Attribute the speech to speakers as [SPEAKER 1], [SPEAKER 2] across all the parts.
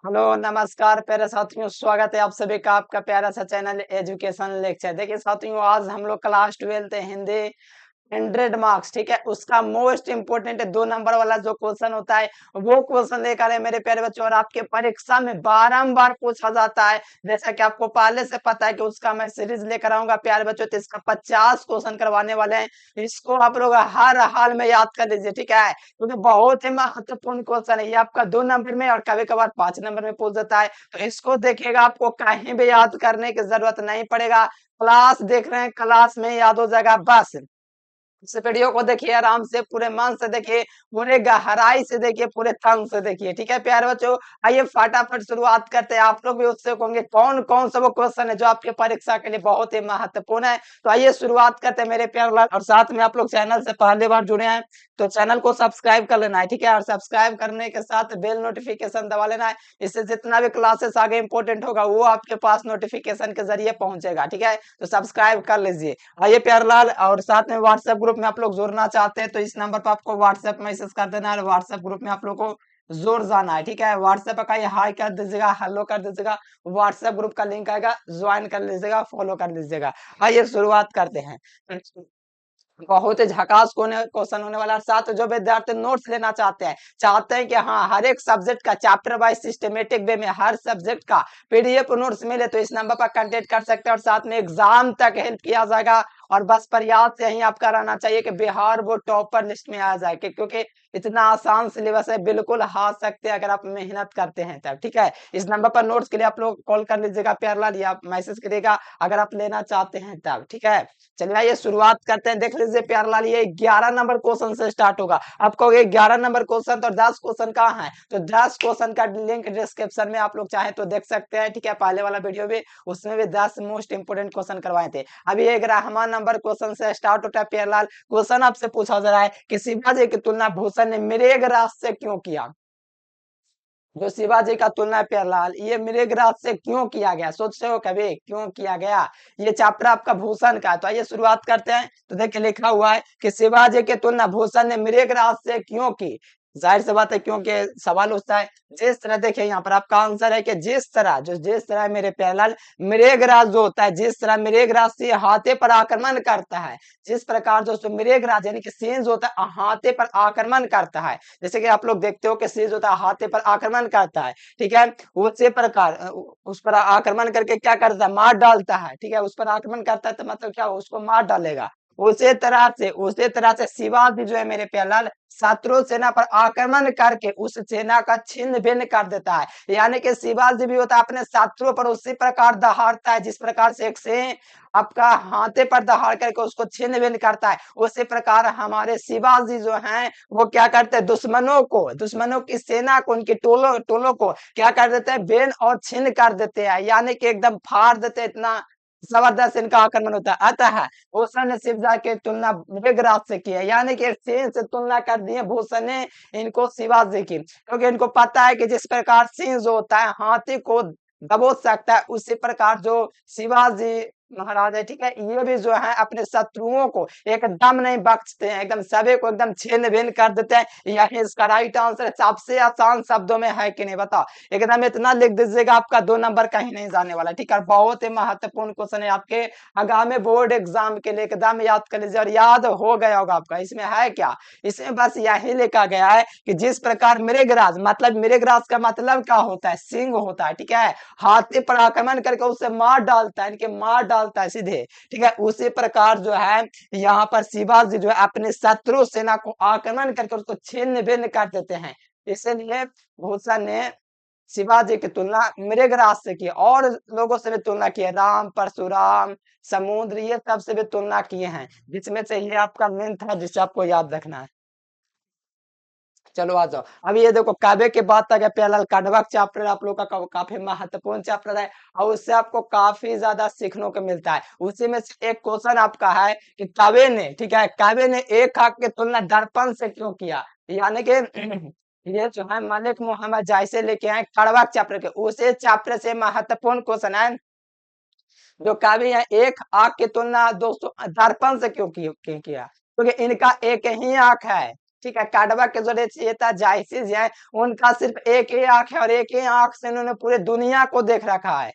[SPEAKER 1] Hello नमस्कार प्यारे साथियों, स्वागत है आप सभी का आपका प्यारा सा चैनल एजुकेशन लेक्चर। देखिए साथियों, आज हम लोग क्लास 12th हिंदी 100 मार्क्स, ठीक है, उसका मोस्ट इंपोर्टेंट 2 नंबर वाला जो क्वेश्चन होता है वो क्वेश्चन लेकर है मेरे प्यारे बच्चों। और आपके परीक्षा में बारंबार पूछा जाता है, जैसा कि आपको पहले से पता है कि उसका मैं सीरीज लेकर आऊंगा प्यारे बच्चों। तो इसका 50 क्वेश्चन करवाने वाले हैं, इसको आप लोग हर हाल में याद कर लीजिए, ठीक है, क्योंकि बहुत ही महत्वपूर्ण क्वेश्चन है ये। आपका 2 नंबर में और कभी कभार 5 नंबर में पूछ जाता है, तो इसको देखिएगा, आपको कहीं भी याद करने की जरूरत नहीं पड़ेगा। क्लास देख रहे हैं, क्लास में याद हो जाएगा बस। इस वीडियो को देखिए, आराम से पूरे मन से देखिए, पूरे गहराई से देखिए, पूरे तन से देखिए, ठीक है प्यारे बच्चों। आइए फटाफट शुरुआत करते हैं। आप लोग भी उत्सुक होंगे कौन कौन सा वो क्वेश्चन है जो आपके परीक्षा के लिए बहुत ही महत्वपूर्ण है। तो आइए शुरुआत करते हैं मेरे प्यारे लाल। और साथ में आप लोग चैनल से पहली बार जुड़े हैं तो चैनल को सब्सक्राइब कर लेना है, ठीक है, और सब्सक्राइब करने के साथ बेल नोटिफिकेशन दबा लेना है। इससे जितना भी क्लासेस आगे इंपॉर्टेंट होगा वो आपके पास नोटिफिकेशन के जरिए पहुंचेगा, ठीक है, तो सब्सक्राइब कर लीजिए। आइए प्यारलाल, और साथ में व्हाट्सएप ग्रुप में आप लोग जुड़ना चाहते हैं तो इस नंबर पर आपको व्हाट्सएप मैसेज कर देना है। व्हाट्सएप ग्रुप में आप लोग को जुड़ जाना है, ठीक है। व्हाट्सएप का ये हाई कर दीजिएगा, हेलो कर दीजिएगा, व्हाट्सएप ग्रुप का लिंक आएगा, ज्वाइन कर लीजिएगा, फॉलो कर लीजिएगा। आइए शुरुआत करते हैं। बहुत ही झकास क्वेश्चन होने वाला है। साथ जो विद्यार्थी नोट्स लेना चाहते हैं कि हाँ हर एक सब्जेक्ट का चैप्टर वाइज सिस्टमेटिक वे में हर सब्जेक्ट का पीडीएफ नोट्स मिले तो इस नंबर पर कांटेक्ट कर सकते हैं। और साथ में एग्जाम तक हेल्प किया जाएगा। और बस प्रयास यही आपका रहना चाहिए कि बिहार वो टॉपर लिस्ट में आ जाए, क्योंकि इतना आसान सिलेबस है, बिल्कुल हार सकते हैं अगर आप मेहनत करते हैं तब, ठीक है। इस नंबर पर नोट्स के लिए आप लोग कॉल कर लीजिएगा प्यारलाल, या आप मैसेज करिएगा अगर आप लेना चाहते हैं तब, ठीक है। चलिए आइए शुरुआत करते हैं। देख लीजिए प्यारलाल, ये 11 नंबर क्वेश्चन से स्टार्ट होगा। आपको ये 11 नंबर क्वेश्चन तो 10 क्वेश्चन कहाँ है, तो 10 क्वेश्चन का लिंक डिस्क्रिप्शन में आप लोग चाहे तो देख सकते हैं, ठीक है। पहले वाला वीडियो भी, उसमें भी 10 मोस्ट इंपोर्टेंट क्वेश्चन करवाए थे। अभी ये 11 नंबर क्वेश्चन से स्टार्ट होता है प्यारलाल। क्वेश्चन आपसे पूछा जा रहा है कि शिवाजी की तुलना भूषण ने मेघराज से क्यों किया। जो शिवाजी का तुलना है प्यारलाल, ये मेघराज से क्यों किया गया, सोचते हो कभी क्यों किया गया। ये चैप्टर आपका भूषण का है। तो आइए शुरुआत करते हैं। तो देखिए लिखा हुआ है कि शिवाजी की तुलना भूषण ने मेघराज से क्यों की। जाहिर सी बात है, क्योंकि सवाल उठता है जिस तरह, देखिए यहाँ पर आपका आंसर है कि जिस तरह मेरे प्यारलाल मेघराज जो होता है, जिस तरह मेघराज से हाथे पर आक्रमण करता है, जिस प्रकार जो मेघराज यानी कि सिंह होता है हाथे पर आक्रमण करता है, जैसे कि आप लोग देखते हो कि सिंह होता है हाथे पर आक्रमण करता है, ठीक है, उसी प्रकार उस पर आक्रमण करके क्या करता है, मार डालता है, ठीक है, उस पर आक्रमण करता है तो मतलब क्या, उसको मार डालेगा। उसी तरह से शिवाजी जो है मेरे प्यारलाल शत्रु सेना पर आक्रमण करके उस सेना का छिन्न भिन्न कर देता है। यानी कि शिवाजी भी होता है अपने शत्रु पर उसी प्रकार दहाड़ता है जिस प्रकार से एक सिंह आपका हाथे पर दहाड़ करके उसको छिन्न भिन्न करता है, उसी प्रकार हमारे शिवाजी जो हैं वो क्या करते हैं, दुश्मनों की सेना को, उनके टोलों टोलों को क्या कर देते हैं, बेन और छिन्न कर देते हैं, यानी कि एकदम फाड़ देते हैं। इतना जबरदस्त इनका आक्रमण होता है। अतः भूषण ने शिवजा की तुलना मेघराज से की है, यानी कि सिंह से तुलना कर दी है भूषण ने इनको शिवाजी की, क्योंकि इनको पता है कि जिस प्रकार सिंह जो होता है हाथी को दबोच सकता है, उसी प्रकार जो शिवाजी महाराज है, ठीक है, ये भी जो है अपने शत्रुओं को एकदम नहीं बख्शते हैं, एकदम सभी को एकदम छिन्न भिन्न कर देते हैं। यही इसका राइट आंसर सबसे आसान शब्दों में है कि नहीं बताओ। एकदम इतना लिख दीजिएगा, आपका 2 नंबर कहीं नहीं जाने वाला, ठीक है। बहुत ही महत्वपूर्ण क्वेश्चन है आपके आगामी बोर्ड एग्जाम के लिए, एकदम याद कर लीजिए और याद हो गया होगा आपका। इसमें है क्या, इसमें बस यही लिखा गया है कि जिस प्रकार मेघराज, मतलब मेघराज का मतलब क्या होता है, सिंह होता है, ठीक है, हाथी पर आक्रमण करके उसे मार डालता है, इनके मार डालता है सीधे, ठीक है, उसी प्रकार जो है यहाँ पर शिवाजी जो है अपने शत्रु सेना को आक्रमण करके उसको छिन्न भिन्न कर देते हैं। इसलिए भूषण ने शिवाजी की तुलना मृगराज से की, और लोगों से भी तुलना की है, राम, परशुराम, समुद्र, ये सब से भी तुलना किए हैं, जिसमें से ये आपका मेन था जिसे आपको याद रखना है। चलो आ जाओ। अभी ये देखो काव्य के बाद तक है प्यालाल कांडवा चैप्टर आप लोग का काफी महत्वपूर्ण चैप्टर है, और उससे आपको काफी ज्यादा सीखने को मिलता है। उसी में से एक क्वेश्चन आपका है कि काव्य ने, ठीक है, काव्य ने एक आंख की तुलना दर्पण से क्यों किया। यानी कि ये जो है मलिक मोहम्मद जायसे लेके आए कड़वा चैप्टर के, उसे चैप्टर से महत्वपूर्ण क्वेश्चन है जो काव्य है, एक आंख की तुलना दोस्तों दर्पण से क्यों किया, क्योंकि इनका एक ही आंख है, ठीक है, काडवा के जो रचयिता जायसीज है, उनका सिर्फ एक ही आंख है और एक ही आंख से उन्होंने पूरे दुनिया को देख रखा है।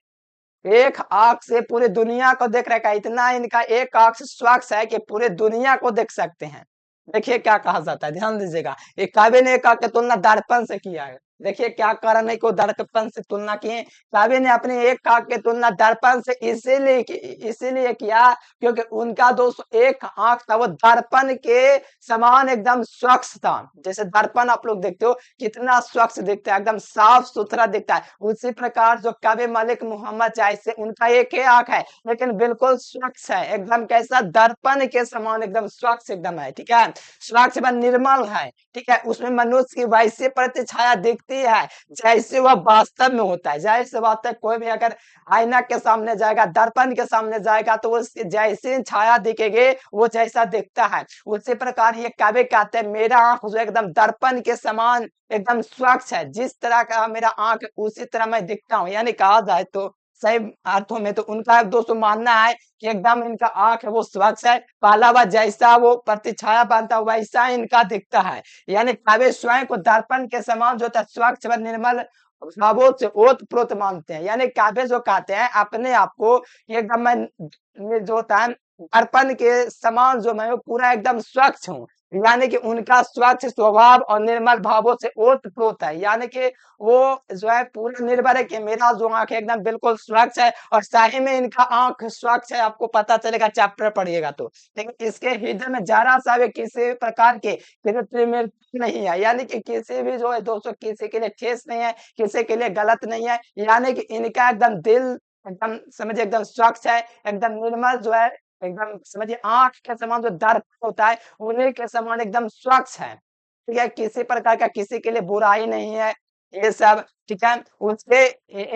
[SPEAKER 1] एक आंख से पूरी दुनिया को देख रखा है, इतना इनका एक आंख से स्वच्छ है कि पूरे दुनिया को देख सकते हैं। देखिए क्या कहा जाता है, ध्यान दीजिएगा। एक काव्य ने एक आंख की तुलना दर्पण से किया है। देखिए क्या कारण है कि वो दर्पण से तुलना किए। काव्य ने अपनी एक आंख की तुलना दर्पण से इसीलिए किया क्योंकि उनका दोस्तों एक आंख था, वो दर्पण के समान एकदम स्वच्छ था। जैसे दर्पण आप लोग देखते हो कितना स्वच्छ दिखता है, एकदम साफ सुथरा दिखता है। उसी प्रकार जो कवि मलिक मोहम्मद जायसी, उनका एक ही आंख है लेकिन बिल्कुल स्वच्छ है, एकदम कैसा दर्पण के समान एकदम स्वच्छ एकदम है। ठीक है, स्वच्छ व निर्मल है। ठीक है, उसमें मनुष्य की वैसी प्रतिछाया दिखती है जैसे वह वास्तव में होता है। जैसे वास्तव कोई भी अगर आईना के सामने जाएगा, दर्पण के सामने जाएगा तो उसकी जैसी छाया दिखेगी वो जैसा दिखता है। उसी प्रकार ये कवि कहते हैं मेरा आंख जो एकदम दर्पण के समान एकदम स्वच्छ है, जिस तरह का मेरा आंख उसी तरह मैं दिखता हूँ। यानी कहा जाए तो सही अर्थों में तो उनका दोस्तों मानना है कि एकदम इनका आंख है वो स्वच्छ है, पहला बार जैसा वो प्रतिछाया बनता है वैसा इनका दिखता है। यानी कवि स्वयं को दर्पण के समान जो था स्वच्छ व निर्मल भावों से ओतप्रोत मानते हैं। यानी काव्य जो कहते हैं अपने आप को एकदम मैं जो होता है दर्पण के समान जो मैं पूरा एकदम स्वच्छ हूँ। यानी कि उनका स्वच्छ स्वभाव और निर्मल भावों से ओतप्रोत है। यानी कि वो जो है पूरा निर्भर है कि मेरा जो आंख है एकदम बिल्कुल स्वच्छ है और सही में इनका आंख स्वच्छ है। आपको पता चलेगा चैप्टर पढ़िएगा तो। लेकिन इसके हृदय में जरा सा भी किसी प्रकार के नहीं है, यानी कि किसी भी जो है दोस्तों किसी के लिए ठेस नहीं है, किसी के लिए गलत नहीं है। यानी कि इनका एकदम दिल एकदम समझिए एकदम स्वच्छ है, एकदम निर्मल जो है, एकदम समझिए आंख के समान जो दर्पण होता है उन्हीं के समान एकदम स्वच्छ है। ठीक है, किसी प्रकार का किसी के लिए बुराई नहीं है ये सब। ठीक है, उसके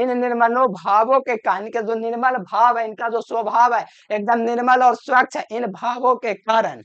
[SPEAKER 1] इन निर्मलो भावों के कारण के जो निर्मल भाव है, इनका जो स्वभाव है एकदम निर्मल और स्वच्छ है, इन भावों के कारण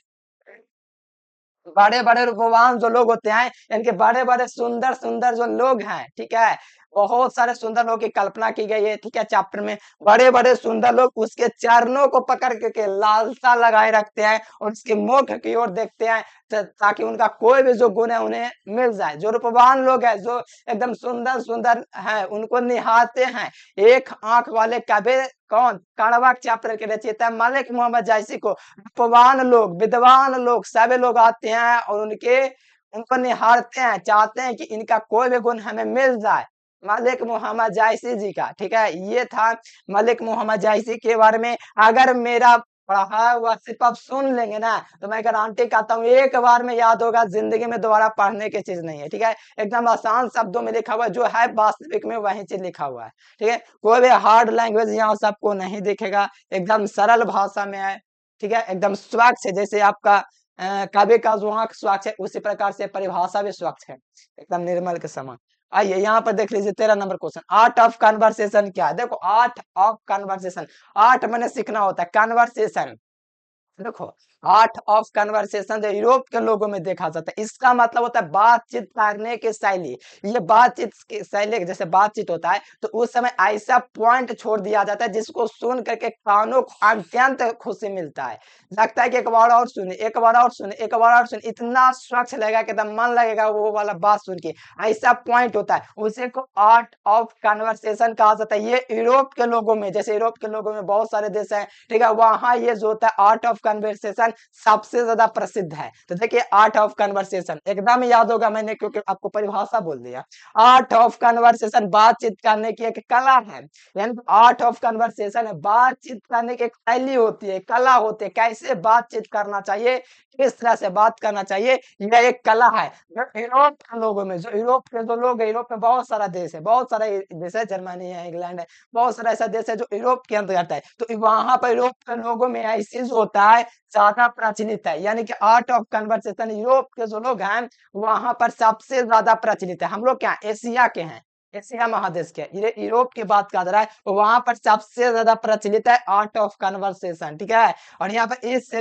[SPEAKER 1] बड़े-बड़े रूपवान जो लोग होते हैं, इनके बड़े-बड़े सुंदर-सुंदर जो लोग हैं, ठीक है? बहुत सारे सुंदर लोगों की कल्पना की गई है, ठीक है? चैप्टर में बड़े-बड़े सुंदर लोग उसके चरणों को पकड़ के लालसा लगाए रखते हैं और उसके मुख की ओर देखते हैं ताकि उनका कोई भी जो गुण है उन्हें मिल जाए। जो रूपवान लोग हैं, जो एकदम सुंदर-सुंदर हैं, उनको निहारते हैं। एक आँख वाले कवि कौन? कड़वा चैप्टर के रचयिता मलिक मोहम्मद जायसी को रूपवान लोग, विद्वान लोग, सभी लोग आते हैं और उनको निहारते हैं, चाहते हैं कि इनका कोई भी गुण हमें मिल जाए। मलिक मोहम्मद जायसी जी का, ठीक है? ये था मलिक मोहम्मद जायसी के बारे में। अगर मेरा पढ़ा हुआ सिर्फ आप सुन लेंगे ना, तो मैं गारंटी कहता हूँ एक बार में याद होगा, ज़िंदगी में दोबारा पढ़ने की चीज़ नहीं है, ठीक है? एकदम आसान शब्दों में लिखा हुआ है, जो है वास्तविक में वही चीज़ लिखा हुआ है, ठीक है? कोई भी हार्ड लैंग्वेज यहाँ से आपको नहीं दिखेगा, एकदम सरल भाषा में है, ठीक है? एकदम स्वच्छ है, जैसे आपका कवि का जो आँख स्वच्छ है, उसी प्रकार से परिभाषा भी स्वच्छ है, एकदम निर्मल के समान। आइए यहाँ पर देख लीजिए 13 number question, art of conversation क्या है? देखो आर्ट ऑफ कन्वर्सेशन, आर्ट मैंने सीखना होता है, कन्वर्सेशन देखो आर्ट ऑफ कन्वर्सेशन जो यूरोप के लोगों में देखा जाता है, इसका मतलब होता है बातचीत करने की शैली। ये बातचीत की शैली जैसे बातचीत होता है तो उस समय ऐसा पॉइंट छोड़ दिया जाता है जिसको सुन करके कानों को अत्यंत खुशी मिलता है। लगता है कि एक बार और सुने, एक बार और सुने, एक बार और सुने, इतना स्वच्छ लगेगा कि एकदम मन लगेगा वो वाला बात सुन के। ऐसा पॉइंट होता है, उसी को आर्ट ऑफ कन्वर्सेशन कहा जाता है। ये यूरोप के लोगों में, जैसे यूरोप के लोगों में बहुत सारे देश हैं, ठीक है, वहां ये जो होता है आर्ट ऑफ कन्वर्सेशन सबसे ज्यादा प्रसिद्ध है। तो देखिए आर्ट ऑफ कन्वर्सेशन एकदम याद होगा मैंने क्योंकि आपको परिभाषा बोल दिया। आर्ट ऑफ कन्वर्सेशन बातचीत करने की एक कला है, यानी आर्ट ऑफ कन्वर्सेशन है बातचीत करने की एक शैली होती है, कला होती है, कैसे बातचीत करना चाहिए, किस तरह से बात करना चाहिए, यह एक कला है। जो यूरोप के लोगों में, जो यूरोप के जो लोग हैं, यूरोप में बहुत सारा देश है, बहुत सारा देश है, जर्मनी है, इंग्लैंड है, बहुत सारा ऐसा देश है जो यूरोप के अंतर्गत है। तो वहां पर यूरोप के लोगों में ऐसी जो होता है ज्यादा प्रचलित है, यानी कि आर्ट ऑफ कन्वर्सेशन यूरोप के जो लोग हैं वहां पर सबसे ज्यादा प्रचलित है। हम लोग क्या एशिया के हैं, एशिया महादेश के, ये यूरोप की बात कर रहा है, तो वहां पर सबसे ज्यादा प्रचलित है आर्ट ऑफ कन्वर्सेशन, ठीक है। और यहाँ पर इस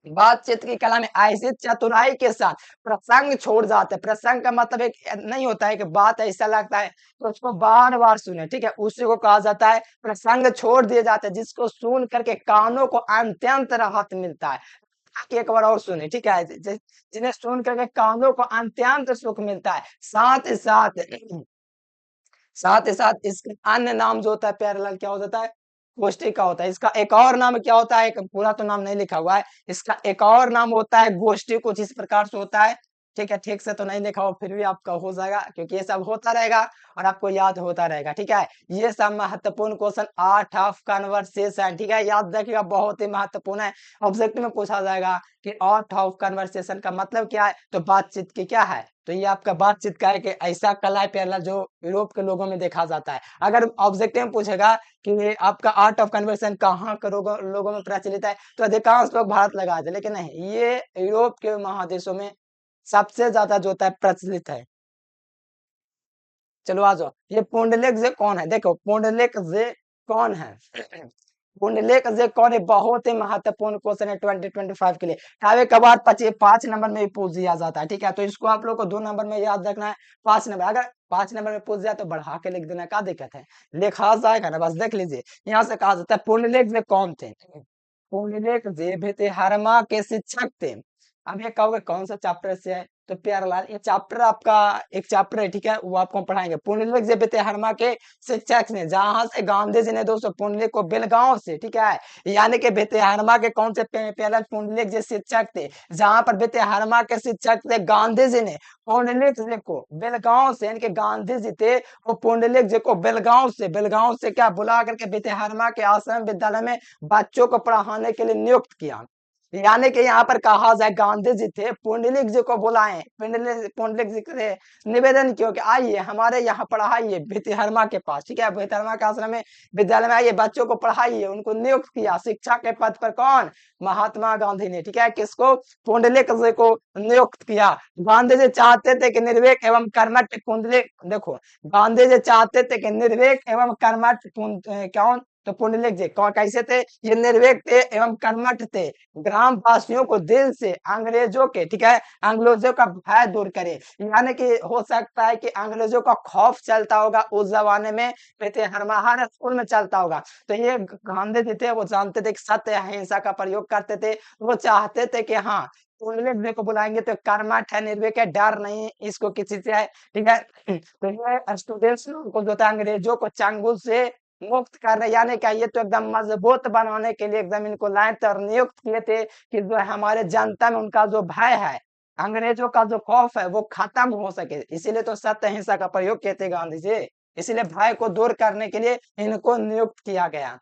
[SPEAKER 1] बातचीत की कला में ऐसी चतुराई के साथ प्रसंग छोड़ जाते हैं। प्रसंग का मतलब एक नहीं होता है कि बात ऐसा लगता है तो उसको बार बार सुने, ठीक है, उसी को कहा जाता है प्रसंग छोड़ दिए जाते हैं, जिसको सुन करके कानों को अत्यंत राहत मिलता है, एक बार और सुने, ठीक है, जिन्हें सुन करके कानों को अत्यंत सुख मिलता है, साथ ही साथ इसके अन्य नाम जो होता है प्यारेलाल क्या हो जाता है, गोष्ठी का होता है। इसका एक और नाम क्या होता है, एक पूरा तो नाम नहीं लिखा हुआ है, इसका एक और नाम होता है गोष्ठी, कुछ इस प्रकार से होता है। ठीक है, ठीक से तो नहीं लिखा हो, फिर भी आपका हो जाएगा, क्योंकि ये सब होता रहेगा और आपको याद होता रहेगा। ठीक है, ये सब महत्वपूर्ण क्वेश्चन आर्ट ऑफ कन्वर्सेशन, ठीक है, याद रखिएगा, बहुत ही महत्वपूर्ण है। ऑब्जेक्टिव में पूछा जाएगा कि आर्ट ऑफ कन्वर्सेशन का मतलब क्या है, तो बातचीत की क्या है, तो ये आपका बातचीत का है कि ऐसा कला है प्यारा जो यूरोप के लोगों में देखा जाता है। अगर ऑब्जेक्टिव में पूछेगा कि ये आपका आर्ट ऑफ कन्वर्सेशन कहाँ के लोगों में प्रचलित है, तो अधिकांश लोग भारत लगा दे, लेकिन नहीं, ये यूरोप के महादेशों में सबसे ज्यादा जो होता है प्रचलित है। चलो आ जाओ, ये पुंडलिक जे कौन है, देखो पुंडलिक जे कौन है। पुंडलिक जे कौन है, बहुत ही महत्वपूर्ण क्वेश्चन है 2025 के लिए। कभी कभार 5 नंबर में भी पूछ दिया जाता है, ठीक है, तो इसको आप लोग को 2 नंबर में याद रखना है। 5 नंबर, अगर 5 नंबर में पूछ जाए तो बढ़ा के लिख देना, क्या दिक्कत है, लिखा जाएगा ना, बस देख लीजिए। यहाँ से कहा जाता है पुंडलिक जे कौन थे, पुंडलिक जे भितिहरमा के शिक्षक थे। अब ये कहोगे कौन सा चैप्टर से है, तो प्यारेलाल ये चैप्टर आपका एक चैप्टर है, ठीक है, वो आपको पढ़ाएंगे। पुंडलिक जे भितिहरमा के शिक्षक ने, जहां से गांधी जी ने दोस्तों पुंडलिक को बेलगांव से, ठीक है, यानी कि भितिहरमा के कौन से प्यारेलाल पुंडलिक जी शिक्षक थे, जहां पर भितिहरमा के शिक्षक थे गांधी जी ने पुंडलिक जी को बेलगांव से, यानी कि गांधी जी थे वो पुंडलिक जी को बेलगांव से क्या बुला करके भितिहरमा के आश्रम विद्यालय में बच्चों को पढ़ाने के लिए नियुक्त किया। यानी कि यहाँ पर कहा जाए गांधी जी थे पुंडलिक जी को बुलाएं, पुंडलिक जी से निवेदन किया कि आइए हमारे यहाँ पढ़ाइए भितिहरमा के पास, ठीक है, भितिहरमा के आश्रम में विद्यालय में आइए, बच्चों को पढ़ाइए, उनको नियुक्त किया शिक्षा के पद पर, कौन, महात्मा गांधी ने, ठीक है, किसको, पुंडलिक जी को नियुक्त किया। गांधी जी चाहते थे कि निर्भीक एवं कर्मठ पुंडलिक, देखो गांधी जी चाहते थे कि निर्भीक एवं कर्मठ कौन, तो पुंडलिक जी कौन कैसे थे, ये निर्भीक थे एवं कर्मठ थे, ग्राम वासियों को दिल से अंग्रेजों के, ठीक है, अंग्रेजों का भय दूर करे। यानी कि हो सकता है कि अंग्रेजों का खौफ चलता होगा उस जमाने में, हर स्कूल में चलता होगा, तो ये गांधी जी थे वो जानते थे कि सत्य अहिंसा का प्रयोग करते थे, वो चाहते थे कि हाँ पुंडलिक जी को बुलाएंगे तो कर्मठ है, निर्भीक है, डर नहीं इसको किसी से है, ठीक है। तो ये स्टूडेंट्स को जो था अंग्रेजों को चंगुल से मुक्त कर रहे, यानी क्या ये तो एकदम मजबूत बनाने के लिए एकदम इनको लाए थे और नियुक्त किए थे कि जो है हमारे जनता में उनका जो भय है, अंग्रेजों का जो खौफ है वो खत्म हो सके, इसीलिए तो सत्य अहिंसा का प्रयोग किए थे गांधी जी, इसीलिए भय को दूर करने के लिए इनको नियुक्त किया गया।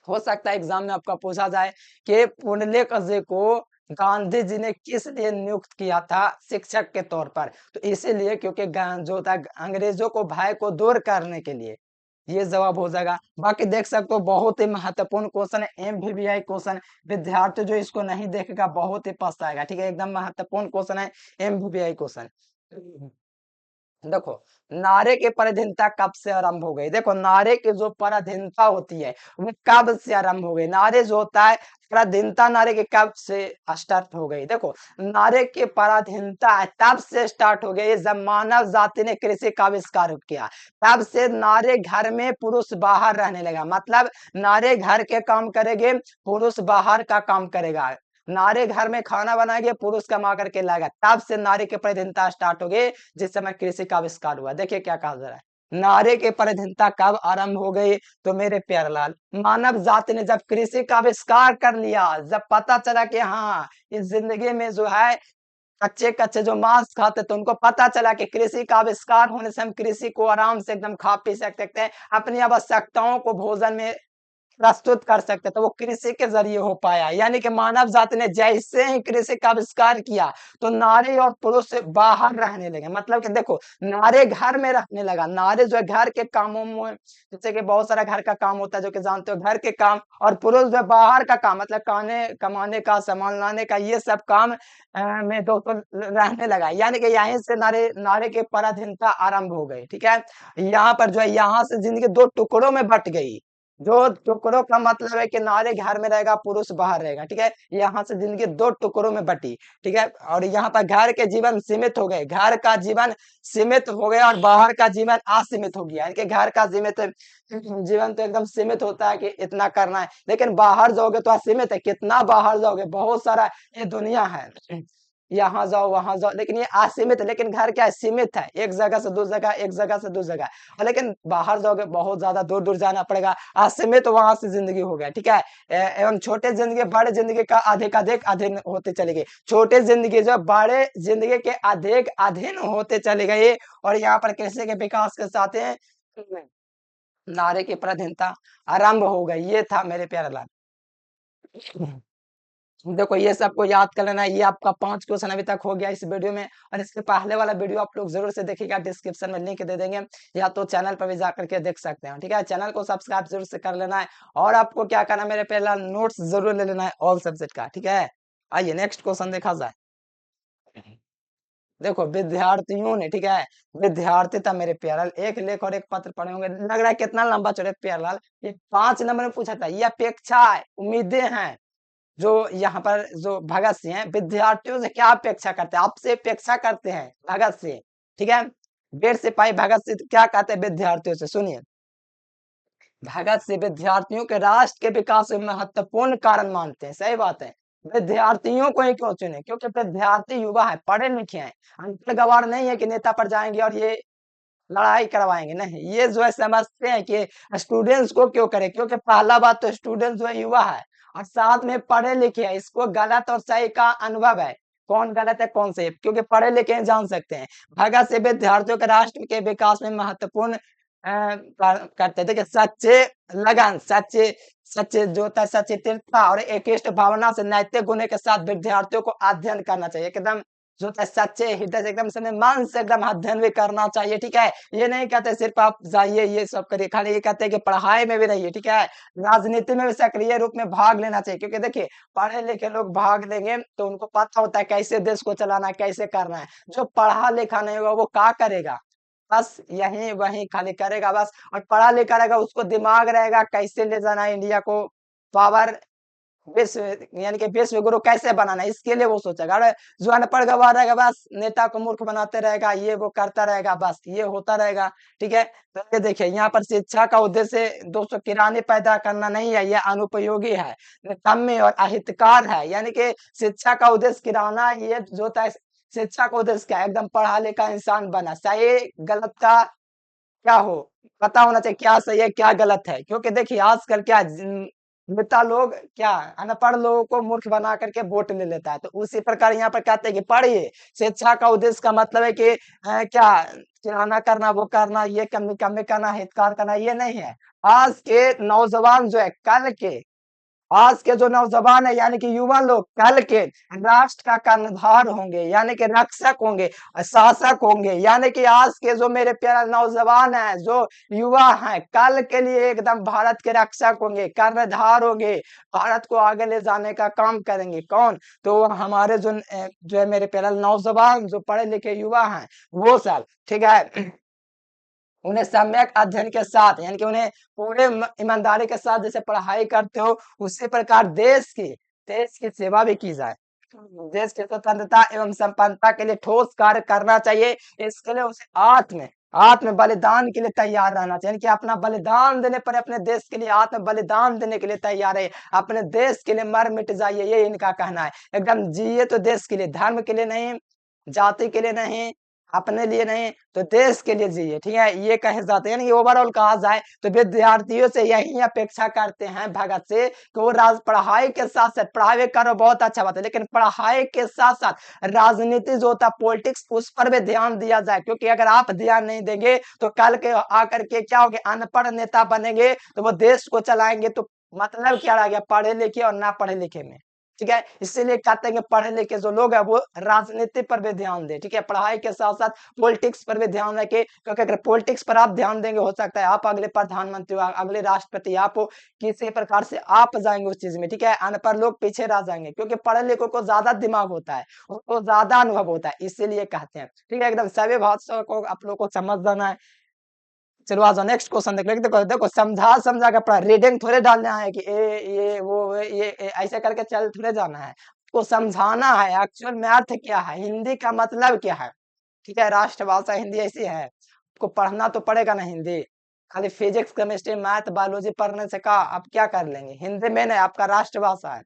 [SPEAKER 1] हो सकता है एग्जाम में आपका पूछा जाए कि पुंडलिक जी को गांधी जी ने किस लिए नियुक्त किया था शिक्षक के तौर पर, तो इसीलिए क्योंकि जो था अंग्रेजों को भय को दूर करने के लिए, ये जवाब हो जाएगा। बाकी देख सकते हो बहुत ही महत्वपूर्ण क्वेश्चन है, एमवीबीआई क्वेश्चन, विद्यार्थी जो इसको नहीं देखेगा बहुत ही पछताएगा, ठीक है, एकदम महत्वपूर्ण क्वेश्चन है एमवीबीआई क्वेश्चन। देखो नारे की पराधीनता कब से आरंभ हो गई, देखो नारे की जो पराधीनता होती है वो कब से आरंभ हो गई, नारे जो होता है पराधीनता नारे के कब से स्टार्ट हो गई, देखो नारे की पराधीनता है तब से स्टार्ट हो गई जब मानव जाति ने कृषि का आविष्कार किया, तब से नारे घर में पुरुष बाहर रहने लगा, मतलब नारे घर के काम करेंगे पुरुष बाहर का काम करेगा, नारे घर में खाना बनाएंगे पुरुष कमा करके लाएगा, तब से नारी की पराधीनता स्टार्ट हो गई जिस समय कृषि का आविष्कार हुआ। देखिए क्या कहा जा रहा है, नारे की पराधीनता कब आरंभ हो गई, तो मेरे प्यारेलाल मानव जाति ने जब कृषि का आविष्कार कर लिया, जब पता चला कि हाँ इस जिंदगी में जो है कच्चे कच्चे जो मांस खाते थे उनको पता चला कि कृषि का आविष्कार होने से हम कृषि को आराम से एकदम खा पी सकते हैं, अपनी आवश्यकताओं को भोजन में प्रस्तुत कर सकते, तो वो कृषि के जरिए हो पाया, यानी कि मानव जाति ने जैसे ही कृषि का आविष्कार किया तो नारी और पुरुष बाहर रहने लगे, मतलब कि देखो नारे घर में रहने लगा, नारे जो है घर के कामों में, जैसे कि बहुत सारा घर का काम होता है जो कि जानते हो घर के काम, और पुरुष जो बाहर का काम मतलब खाने कमाने का सामान लाने का ये सब काम में दोस्तों रहने लगा, यानी कि यहीं से नारे नारे की पराधीनता आरंभ हो गई, ठीक है। यहाँ पर जो है यहाँ से जिंदगी दो टुकड़ों में बट गई, दो टुकड़ों का मतलब है कि नारी घर में रहेगा, पुरुष बाहर रहेगा, ठीक है। यहाँ से जिंदगी दो टुकड़ों में बटी, ठीक है। और यहाँ पर घर के जीवन सीमित हो गए, घर का जीवन सीमित हो गया और बाहर का जीवन असीमित हो गया। यानी कि घर का सीमित जीवन तो एकदम सीमित होता है कि इतना करना है, लेकिन बाहर जाओगे तो असीमित है, कितना बाहर जाओगे, बहुत सारा ये दुनिया है, यहाँ जाओ वहां जाओ, लेकिन ये असीमित है। लेकिन घर क्या है, सीमित है, एक जगह से दूसरी जगह, एक जगह से दूसरी जगह। लेकिन बाहर जाओगे बहुत ज्यादा दूर दूर जाना पड़ेगा, असीमित तो वहां से जिंदगी हो गया, ठीक है। एवं छोटे जिंदगी बड़े जिंदगी का अधिक अधिक अधीन होते चले गए, छोटे जिंदगी जो बड़े जिंदगी के अधिक अधीन होते चले गए। और यहाँ पर कृषि के विकास के साथ नारी की पराधीनता आरंभ हो गई। ये था मेरे प्यारे लाल। देखो ये सबको याद कर लेना है। ये आपका 5 क्वेश्चन अभी तक हो गया इस वीडियो में, और इसके पहले वाला वीडियो आप लोग जरूर से देखिएगा, डिस्क्रिप्शन में लिंक दे देंगे, या तो चैनल पर भी जाकर के देख सकते हैं, ठीक है। चैनल को सब्सक्राइब जरूर से कर लेना है, और आपको क्या करना है, मेरे पहला नोट्स जरूर ले लेना है ऑल सब्जेक्ट का, ठीक है। आइए नेक्स्ट क्वेश्चन देखा जाए। देखो विद्यार्थियों ने, ठीक है, विद्यार्थी था मेरे प्यारलाल, एक लेख और एक पत्र पढ़े होंगे। लग रहा है कितना लंबा चौड़े प्यारलाल, ये 5 नंबर में पूछा था। ये अपेक्षा है, उम्मीदें हैं, जो यहाँ पर जो भगत सिंह है विद्यार्थियों से क्या अपेक्षा करते हैं, आपसे अपेक्षा करते हैं भगत सिंह, ठीक है। वीर सिपाही भगत सिंह क्या कहते हैं विद्यार्थियों से, सुनिए। भगत सिंह विद्यार्थियों के राष्ट्र के विकास में महत्वपूर्ण कारण मानते हैं, सही बात है। विद्यार्थियों को ही क्यों चुने, क्योंकि विद्यार्थी युवा है, पढ़े लिखे हैं, अनपढ़ गवार नहीं है कि नेता पर जाएंगे और ये लड़ाई करवाएंगे, नहीं। ये जो है समझते हैं कि स्टूडेंट्स को क्यों करें, क्योंकि पहला बात तो स्टूडेंट जो है युवा है, और साथ में पढ़े लिखे हैं, इसको गलत और सही का अनुभव है, कौन गलत है कौन सही, क्योंकि पढ़े लिखे हैं, जान सकते हैं। भगत सिंह विद्यार्थियों के राष्ट्र के विकास में महत्वपूर्ण करते थे कि सच्चे लगन, सच्चे सच्चे जो होता है सचेतनता और एकनिष्ठ भावना से नैतिक गुण के साथ विद्यार्थियों को अध्ययन करना चाहिए, एकदम जो होता है सच्चे हृदय से, एकदम से मन से एकदम अध्ययन भी करना चाहिए, ठीक है। ये नहीं कहते सिर्फ आप जाइए ये सब करिए, खाली ये कहते हैं कि पढ़ाई में भी रहिए, ठीक है। राजनीति में भी सक्रिय रूप में भाग लेना चाहिए, क्योंकि देखिए पढ़े लिखे लोग भाग लेंगे तो उनको पता होता है कैसे देश को चलाना है, कैसे करना है। जो पढ़ा लिखा नहीं होगा वो क्या करेगा, बस यहीं वहीं खाली करेगा बस। और पढ़ा लिखा रहेगा उसको दिमाग रहेगा कैसे ले जाना है इंडिया को पावर, विश्व यानी कि विश्व गुरु कैसे बनाना है, इसके लिए वो सोचेगा। अरे जो अनपढ़ गवार रहेगा बस नेता को मूर्ख बनाते रहेगा, ये वो करता रहेगा, बस ये होता रहेगा, ठीक है। तो ये देखिए यहाँ पर शिक्षा का उद्देश्य दोस्तों किरानी पैदा करना नहीं है, ये अनुपयोगी है, निकम्मे और अहितकार है। यानी कि शिक्षा का उद्देश्य किराना, ये जो होता है शिक्षा का उद्देश्य क्या है, एकदम पढ़ा लिखा इंसान बना, सही गलत का क्या हो पता होना चाहिए, क्या सही है क्या गलत है। क्योंकि देखिए आजकल क्या नेता लोग क्या अनपढ़ लोगों को मूर्ख बना करके वोट ले लेता है, तो उसी प्रकार यहाँ पर कहते हैं कि पढ़िए। शिक्षा का उद्देश्य का मतलब है कि क्या किराना करना, वो करना, ये कमी कमी करना, हितकार करना, ये नहीं है। आज के नौजवान जो है कल के, आज के जो नौजवान है यानी कि युवा लोग कल के राष्ट्र का कर्णधार होंगे, यानी कि रक्षक होंगे, शासक होंगे। यानी कि आज के जो मेरे प्यारे नौजवान है, जो युवा है, कल के लिए एकदम भारत के रक्षक होंगे, कर्णधार होंगे, भारत को आगे ले जाने का काम करेंगे। कौन, तो हमारे जो है मेरे प्यारे नौजवान जो पढ़े लिखे युवा हैं वो सब, ठीक है। उन्हें सम्यक अध्ययन के साथ यानी कि उन्हें पूरे ईमानदारी के साथ जैसे पढ़ाई करते हो उसी प्रकार देश की सेवा भी की जाए। देश की स्वतंत्रता एवं संपन्नता के लिए ठोस कार्य करना चाहिए। इसके लिए उसे आत्म आत्म बलिदान के लिए तैयार रहना चाहिए, यानी कि अपना बलिदान देने पर अपने देश के लिए आत्म बलिदान देने के लिए तैयार है, अपने देश के लिए मर मिट जाइए, ये इनका कहना है। एकदम जिए तो देश के लिए, धर्म के लिए नहीं, जाति के लिए नहीं, अपने लिए नहीं, तो देश के लिए जिए, ठीक है। ये कहे जाते हैं, यानी ओवरऑल कहा जाए तो विद्यार्थियों से यही अपेक्षा करते हैं भगत से कि वो राज पढ़ाई के साथ साथ, पढ़ाई करो बहुत अच्छा बात है, लेकिन पढ़ाई के साथ साथ राजनीति जो होता है पॉलिटिक्स, उस पर भी ध्यान दिया जाए। क्योंकि अगर आप ध्यान नहीं देंगे तो कल के आकर के क्या होगा, अनपढ़ नेता बनेंगे तो वो देश को चलाएंगे, तो मतलब क्या रह गया पढ़े लिखे और ना पढ़े लिखे में, ठीक है। इसीलिए कहते हैं कि पढ़े लिखे जो लोग हैं वो राजनीति पर भी ध्यान दें, ठीक है। पढ़ाई के साथ साथ पॉलिटिक्स पर भी ध्यान रखें, क्योंकि अगर पॉलिटिक्स पर आप ध्यान देंगे हो सकता है आप अगले प्रधानमंत्री हो, अगले राष्ट्रपति आप हो, किसी प्रकार से आप जाएंगे उस चीज में, ठीक है। अनपढ़ लोग पीछे रह जाएंगे, क्योंकि पढ़े लिखों को ज्यादा दिमाग होता है, उनको ज्यादा अनुभव होता है, इसीलिए कहते हैं, ठीक है। एकदम सभी भाषा को आप लोग को समझ जाना है। चलो आ जाओ नेक्स्ट क्वेश्चन देख लो। देखो देखो समझा समझा के पढ़ा, रीडिंग थोड़े डालना है कि ये वो ये ऐसे करके चल थोड़े जाना है, को समझाना है एक्चुअल मैथ क्या है, हिंदी का मतलब क्या है। ठीक है, राष्ट्रभाषा हिंदी ऐसी है, आपको पढ़ना तो पड़ेगा ना हिंदी। खाली फिजिक्स केमिस्ट्री मैथ बायोलॉजी पढ़ने से का आप क्या कर लेंगे, हिंदी में नहीं, आपका राष्ट्रभाषा है।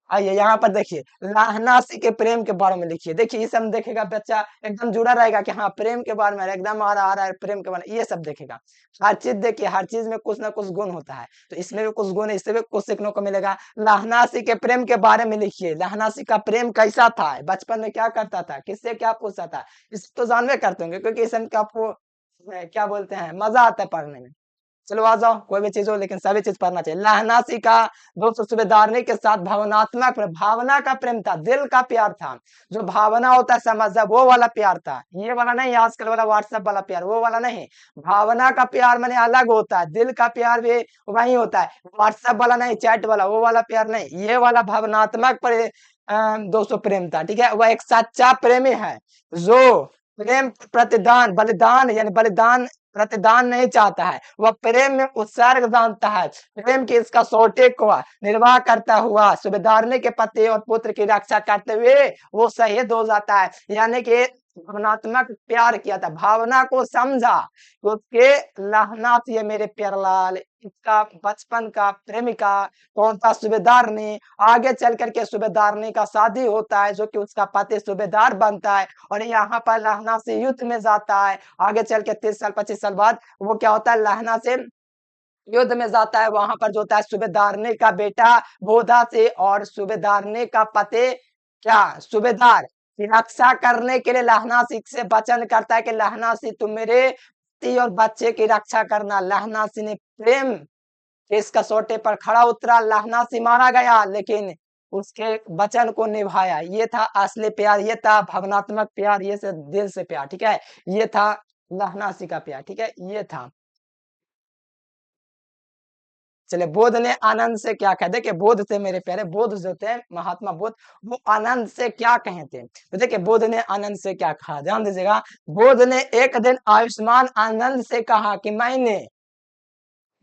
[SPEAKER 1] आइए यहाँ पर देखिए, लाहनासी के प्रेम के बारे में लिखिए। देखिए ये सब देखेगा बच्चा, एकदम जुड़ा रहेगा कि हाँ प्रेम के बारे में एकदम आ रहा है प्रेम के बारे में, ये सब देखेगा। हर चीज देखिए, हर चीज में कुछ ना कुछ गुण होता है, तो इसमें भी कुछ गुण है, इससे भी कुछ सीखने को मिलेगा। लाहनासी के प्रेम के बारे में लिखिए, लाहनासी का प्रेम कैसा था, बचपन में क्या करता था, किससे क्या पूछता था, इस तो जानवे करते होंगे, क्योंकि इस का आपको क्या बोलते हैं, मजा आता है पढ़ने में। चलो आ जाओ, कोई भी चीज हो लेकिन सभी चीज पढ़ना चाहिए। लाहनासी का दोस्त सुबेदारनी के साथ भावनात्मक भावना का प्रेम था, दिल का प्यार था, जो भावना होता है समझ, वो वाला प्यार था, ये वाला नहीं आजकल वाला व्हाट्सएप वाला प्यार, वो वाला नहीं। भावना का प्यार मैंने अलग होता है, दिल का प्यार भी वही होता है, व्हाट्सएप वाला नहीं, चैट वाला, वो वाला प्यार नहीं, ये वाला भावनात्मक दोस्तों प्रेम था। ठीक है, वह एक सच्चा प्रेमी है जो प्रेम प्रतिदान बलिदान यानी बलिदान प्रतिदान नहीं चाहता है, वह प्रेम में उत्सर्ग जानता है, प्रेम की इसका सोटे को निर्वाह करता हुआ सूबेदारनी के पति और पुत्र की रक्षा करते हुए वो शहीद हो जाता है। यानी कि भावनात्मक प्यार किया था, भावना को समझा, उसके लहनाथ ये मेरे प्यारलाल, इसका बचपन का प्रेमिका कौन था, सूबेदारनी। आगे चल करके सूबेदारनी का शादी होता है, जो कि उसका पति सूबेदार बनता है, और यहाँ पर लहना से युद्ध में जाता है। आगे चल के 30 साल 25 साल बाद वो क्या होता है, लहना से युद्ध में जाता है, वहां पर जो होता है सूबेदारनी का बेटा बोधा से और सूबेदारनी का पति क्या सूबेदार की रक्षा करने के लिए लहनासी से वचन करता है कि लहनासी तुम मेरे पति और बच्चे की रक्षा करना। लहनासी ने प्रेम के इस कसौटे पर खड़ा उतरा, लहनासी मारा गया लेकिन उसके वचन को निभाया। ये था असली प्यार, ये था भावनात्मक प्यार, ये से दिल से प्यार। ठीक है, ये था लहनासी का प्यार। ठीक है, ये था। चले, बोध ने आनंद से क्या कहा, देखिए बोध से मेरे प्यारे, बोध जो थे महात्मा बोध, वो आनंद से क्या कहे थे, तो देखिए बोध ने आनंद से क्या कहा, ध्यान दीजिएगा। बोध ने एक दिन आयुष्मान आनंद से कहा कि मैंने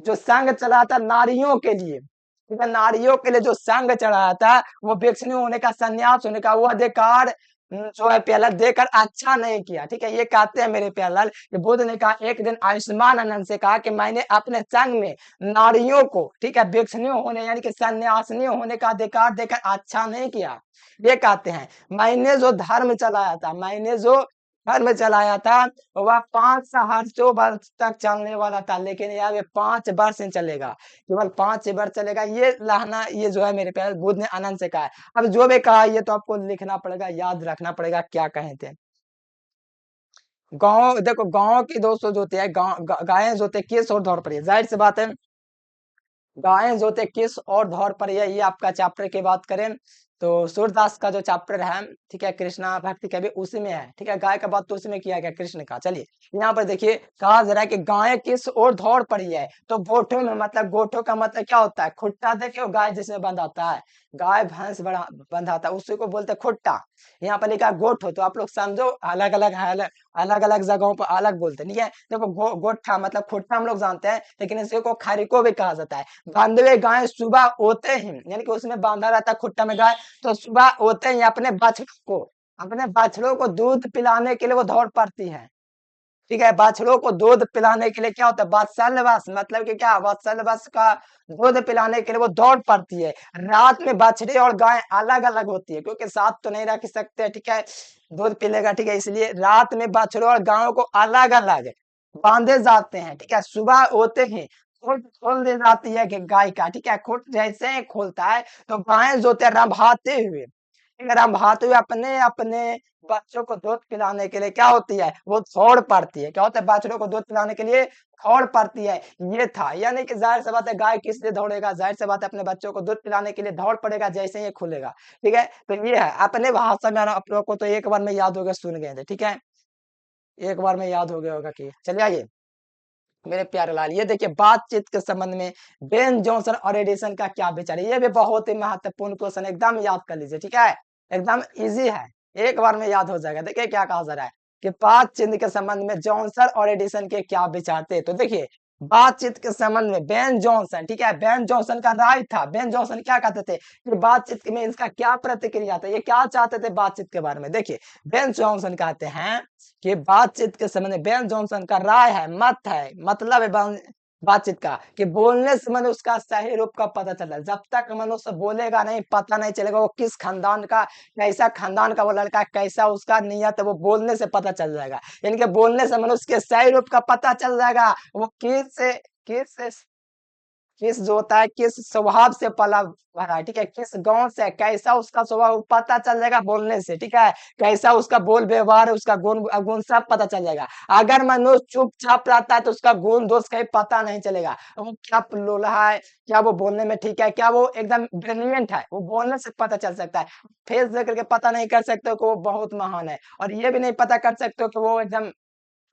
[SPEAKER 1] जो संघ चलाया था नारियों के लिए, ठीक है, नारियों के लिए जो संघ चढ़ाया था, वो भिक्षुणी होने का, संन्यास होने का वो अधिकार जो है प्याला देकर अच्छा नहीं किया। ठीक है, ये कहते हैं मेरे प्यालाल कि बुद्ध ने कहा, एक दिन आयुष्मान आनंद से कहा कि मैंने अपने संघ में नारियों को, ठीक है, भिक्षुणियों होने यानी कि सन्यासिनी होने का अधिकार देकर अच्छा नहीं किया। ये कहते हैं मैंने जो धर्म चलाया था, मैंने जो धर्म चलाया था, वह 5 सहस्त्रों वर्ष तक चलने वाला था, लेकिन यह 5 वर्ष नहीं चलेगा, केवल 5 वर्ष चलेगा। ये लाना, ये जो है मेरे प्यारे बुद्ध ने आनंद से कहा है। अब जो भी कहा ये तो आपको लिखना पड़ेगा, याद रखना पड़ेगा क्या कहे थे। गांव, देखो गांव की दोस्तों जो होती है, गायें जो होती है किस और दौड़ पर है, जाहिर सी बात है गायें जो होते किस और दौर पर है, ये आपका चैप्टर की बात करें तो सूरदास का जो चैप्टर है, ठीक है, कृष्णा भक्ति का भी उसी में है। ठीक है, गाय का बात तो उसी में किया गया कृष्ण का। चलिए यहाँ पर देखिए कहा जा रहा है कि गाय किस और दौड़ पड़ी है, तो गोठों में, मतलब गोठों का मतलब क्या होता है, खुट्टा देखिए गाय जिसमें बंधाता है, गाय भैंस बड़ा बंधाता है, उसी को बोलते हैं खुट्टा। यहाँ पर लिखा गोठो, तो आप लोग समझो, अलग अलग है, अलग अलग जगहों पर अलग बोलते हैं। ठीक है, देखो गोठा मतलब खुट्टा हम लोग जानते हैं, लेकिन इसी को खरीको भी कहा जाता है। बांधवे गाय सुबह होते ही, यानी कि उसमें बांधा रहता है खुट्टा में गाय, तो सुबह होते ही अपने बछड़ों को दूध पिलाने के लिए वो दौड़ पड़ती है। ठीक है, बछड़ों को दूध पिलाने के लिए क्या होता है, वत्सल्यवश, मतलब कि क्या, वत्सल्यवश का दूध पिलाने के लिए वो दौड़ पड़ती है। रात में बछड़े और गाय अलग अलग होती है, क्योंकि साथ तो नहीं रख सकते। ठीक है, दूध पिलेगा, ठीक है, इसलिए रात में बछड़ों और गायों को अलग अलग बांधे जाते हैं। ठीक है, सुबह होते ही खुद खोल दी जाती है कि गाय का, ठीक है, खुद जैसे ही खोलता है तो गाय जो होते हैं रंभाते हुए, अगर हम भाते हुए अपने अपने बच्चों को दूध पिलाने के लिए क्या होती है, वो दौड़ पड़ती है। क्या होता है, बच्चों को दूध पिलाने के लिए दौड़ पड़ती है। ये था, यानी कि जाहिर सी बात है गाय किस लिए दौड़ेगा, जाहिर सी बात है अपने बच्चों को दूध पिलाने के लिए दौड़ पड़ेगा जैसे ही खुलेगा। ठीक है, तो ये है अपने भाषा में, आप लोगों को तो एक बार में याद हो गया, सुन गए थे। ठीक है, एक बार में याद हो गया होगा कि, चलिए आइए मेरे प्यारे लाल, ये देखिए बातचीत के संबंध में बेन जॉनसन और एडिसन का क्या विचार है, ये भी बहुत ही महत्वपूर्ण क्वेश्चन, एकदम याद कर लीजिए। ठीक है, एकदम इजी है, एक बार में याद हो जाएगा। देखिए क्या कहा जा रहा है कि बातचीत के संबंध में जॉनसन और एडिसन के क्या विचार थे। तो देखिए बातचीत के संबंध में बेन जॉनसन, ठीक है, बेन जॉनसन का राय था। बेन जॉनसन क्या कहते थे कि बातचीत में इसका क्या प्रतिक्रिया था, ये क्या चाहते थे बातचीत के बारे में। देखिए बेन जॉनसन कहते हैं कि बातचीत के संबंध में बेन जॉनसन का राय है, मत है, मतलब है बातचीत का कि बोलने से मनुष्य उसका सही रूप का पता चलता है। जब तक मनुष्य बोलेगा नहीं, पता नहीं चलेगा वो किस खानदान का, कैसा खानदान का वो लड़का, कैसा उसका नियत है, वो बोलने से पता चल जाएगा। यानी कि बोलने से मनुष्य के सही रूप का पता चल जाएगा, वो किस जो होता है किस स्वभाव से पला भरा है, ठीक है, किस गांव से कैसा उसका स्वभाव पता चल जाएगा बोलने से, ठीक है, कैसा उसका बोल व्यवहार है, उसका गुण अवगुण सब पता चल जाएगा। अगर मनुष्य चुपचाप रहता है तो उसका गुण दोष कहीं पता नहीं चलेगा, वो क्या लोला है, क्या वो बोलने में ठीक है, क्या वो एकदम ब्रिलियंट है, वो बोलने से पता चल सकता है। फेस देख करके पता नहीं कर सकते हो कि वो बहुत महान है, और ये भी नहीं पता कर सकते हो कि वो एकदम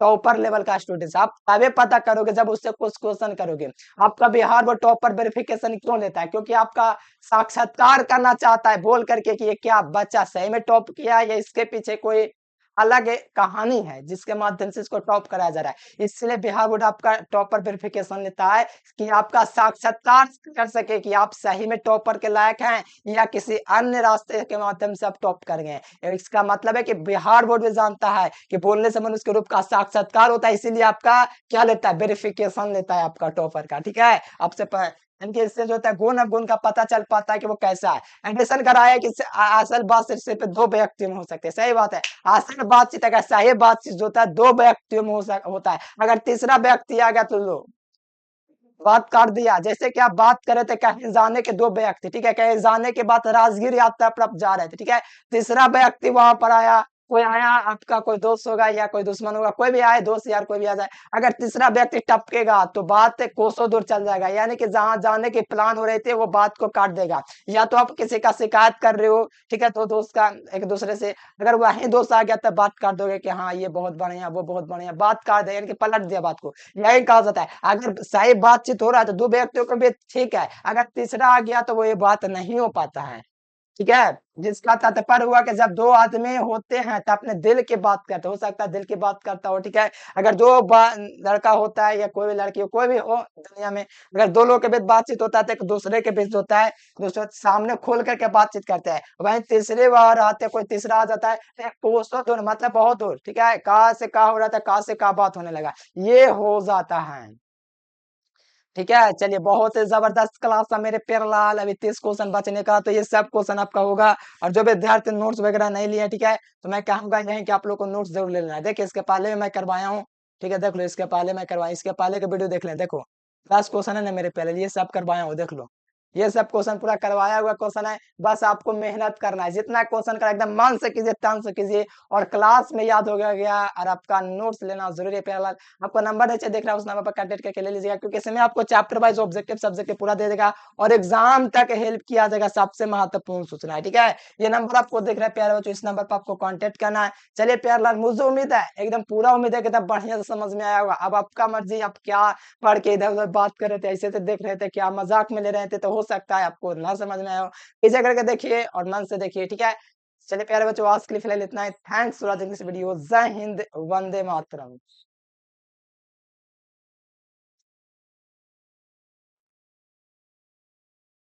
[SPEAKER 1] टॉपर लेवल का स्टूडेंट। आप तभी पता करोगे जब उससे कुछ क्वेश्चन करोगे। आपका बिहार वो टॉपर वेरिफिकेशन क्यों लेता है, क्योंकि आपका साक्षात्कार करना चाहता है बोल करके कि ये क्या बच्चा सही में टॉप किया है या इसके पीछे कोई अलग कहानी है जिसके माध्यम से इसको टॉप कराया जा रहा है। इसलिए बिहार बोर्ड आपका टॉपर वेरिफिकेशन लेता है कि आपका साक्षात्कार कर सके कि आप सही में टॉपर के लायक हैं या किसी अन्य रास्ते के माध्यम से आप टॉप कर गए। इसका मतलब है कि बिहार बोर्ड भी जानता है कि बोलने से मनुष्य के रूप का साक्षात्कार होता है, इसीलिए आपका क्या लेता है, वेरिफिकेशन लेता है आपका टॉपर का, ठीक है। आपसे इनके इससे जो होता है गुण अवगुण का पता चल पाता है कि वो कैसा है। एडिशन कराया कि असल बात सिर्फ दो व्यक्तियों में हो सकते हैं, सही बात है। असल बातचीत अगर सही बातचीत जो होता है दो व्यक्तियों में होता है, अगर तीसरा व्यक्ति आ गया तो लो बात काट दिया। जैसे कि आप बात कर रहे थे कहीं जाने के दो व्यक्ति, ठीक है, कहीं जाने के बाद राजगीर यात्रा पर आप जा रहे थे, ठीक है, तीसरा व्यक्ति वहां पर आया, कोई आया आपका कोई दोस्त होगा या कोई दुश्मन होगा, कोई भी आए दोस्त यार कोई भी आ जाए, अगर तीसरा व्यक्ति टपकेगा तो बात कोसों दूर चल जाएगा। यानी कि जहां जाने के प्लान हो रहे थे वो बात को काट देगा। या तो आप किसी का शिकायत कर रहे हो, ठीक है, तो दोस्त का एक दूसरे से, अगर वही दोस्त आ गया तब बात काट दोगे कि हाँ ये बहुत बढ़िया वो बहुत बढ़िया, बात काट दे, यानी कि पलट दिया बात को। यही कहा जाता है अगर सही बातचीत हो रहा है तो दो व्यक्तियों के बीच ठीक है, अगर तीसरा आ गया तो वो ये बात नहीं हो पाता है, ठीक है। जिसका तात्पर्य हुआ कि जब दो आदमी होते हैं तो अपने दिल की बात करते, हो सकता है दिल की बात करता हो, ठीक है। अगर दो लड़का होता है या कोई भी लड़की हो, कोई भी हो दुनिया में, अगर दो लोगों के बीच बातचीत होता है तो एक दूसरे के बीच होता है, दूसरे सामने खोल करके बातचीत करते हैं। वहीं तीसरे बार आते कोई तीसरा आ जाता है तो कोसों दूर, मतलब बहुत दूर, ठीक है, कहाँ से कहाँ हो रहा था, कहाँ से कहाँ बात होने लगा, ये हो जाता है, ठीक है। चलिए बहुत ही जबरदस्त क्लास था मेरे प्यारे लाल। अभी 30 क्वेश्चन बचने का, तो ये सब क्वेश्चन आपका होगा। और जो विद्यार्थी नोट्स वगैरह नहीं लिए, ठीक है, तो मैं कहूंगा यही कि आप लोग को नोट्स जरूर ले लेना है। देखिए इसके पहले मैं करवाया हूँ, ठीक है, देख लो इसके पहले मैं करवाया, इसके पहले का वीडियो देख लें, देखो 10 क्वेश्चन है ना मेरे पहले, ये सब करवाया हूँ, देख लो ये सब क्वेश्चन पूरा करवाया हुआ क्वेश्चन है। बस आपको मेहनत करना है, जितना क्वेश्चन का एकदम मन से कीजिए, तन से कीजिए, और क्लास में याद हो गया और आपका नोट्स लेना जरूरी है। प्यारा लाल आपको नंबर नीचे देख रहा है, उस नंबर पर कांटेक्ट करके ले लीजिएगा, क्योंकि इसमें आपको चैप्टर वाइज ऑब्जेक्टिव सब्जेक्ट पूरा दे देगा और एग्जाम तक हेल्प किया जाएगा। सबसे महत्वपूर्ण सूचना है, ठीक है। ये नंबर आपको देख रहे हैं प्यारे बच्चों, इस नंबर पर आपको कांटेक्ट करना है। चलिए प्यारे लाल, मुझे उम्मीद है एकदम पूरा उम्मीद है कि एकदम बढ़िया से समझ में आया होगा। अब आपका मर्जी, आप क्या पढ़ के इधर उधर बात कर रहे थे, ऐसे से देख रहे थे, क्या मजाक में ले रहे थे, तो हो सकता है आपको ना समझ में आया हो। इसे करके देखिए और मन से देखिए, ठीक है। चलिए प्यारे बच्चों, आज के लिए फिलहाल इतना ही। Thanks for watching this video. जय हिंद, वंदे मातरम।